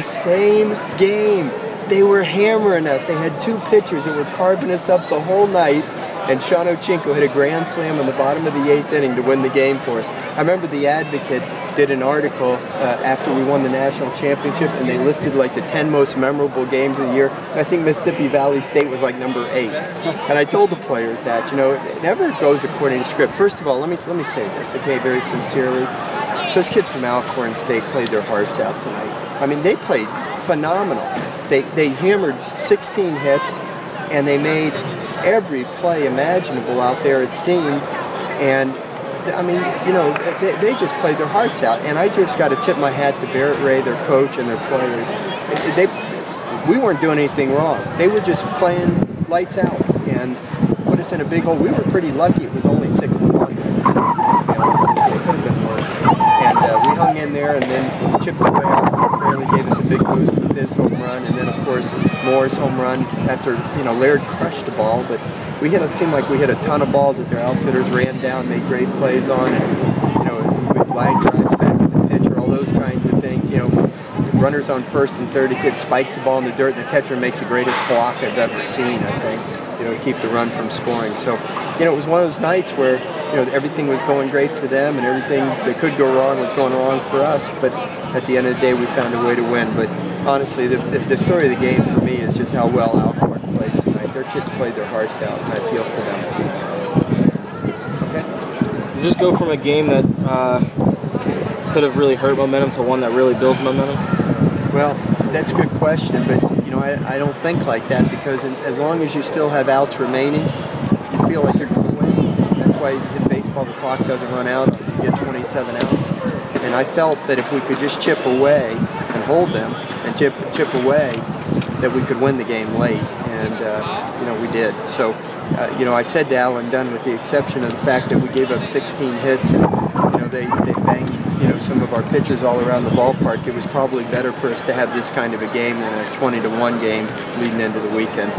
Same game. They were hammering us. They had two pitchers that were carving us up the whole night, and Sean Ochinko hit a grand slam in the bottom of the 8th inning to win the game for us. I remember the Advocate did an article after we won the national championship, and they listed like the 10 most memorable games of the year. I think Mississippi Valley State was like number 8. And I told the players that, you know, it never goes according to script. First of all, let me say this, okay, very sincerely. Those kids from Alcorn State played their hearts out tonight. I mean, they played phenomenal. They hammered 16 hits, and they made every play imaginable out there, it seemed. And I mean, you know, they just played their hearts out. And I just got to tip my hat to Barrett Ray, their coach, and their players. We weren't doing anything wrong. They were just playing lights out and put us in a big hole. We were pretty lucky. It was only 6-1. It could have been worse. And we hung in there and then chipped away. Obviously, Fairley gave us a big boost with his home run, and then of course Moore's home run after, you know, Laird crushed the ball, but it seemed like we hit a ton of balls that their outfitters ran down, made great plays on, and you know, with line drives back at the pitcher, all those kinds of things. You know, runners on first and third, the kid spikes the ball in the dirt, and the catcher makes the greatest block I've ever seen, I think, you know, to keep the run from scoring. So, you know, it was one of those nights where, you know, everything was going great for them, and everything that could go wrong was going wrong for us. But at the end of the day, we found a way to win. But honestly, the story of the game for me is just how well Alcorn played tonight. Their kids played their hearts out, and I feel for them. Okay. Does this go from a game that could have really hurt momentum to one that really builds momentum? Well, that's a good question, but you know, I don't think like that, because as long as you still have outs remaining, you feel like you're going to win. That's why in baseball the clock doesn't run out. You get 27 outs. And I felt that if we could just chip away and hold them and chip away, that we could win the game late. And, you know, we did. So, you know, I said to Alan Dunn, with the exception of the fact that we gave up 16 hits and, you know, they banged, you know, some of our pitchers all around the ballpark, it was probably better for us to have this kind of a game than a 20-1 game leading into the weekend.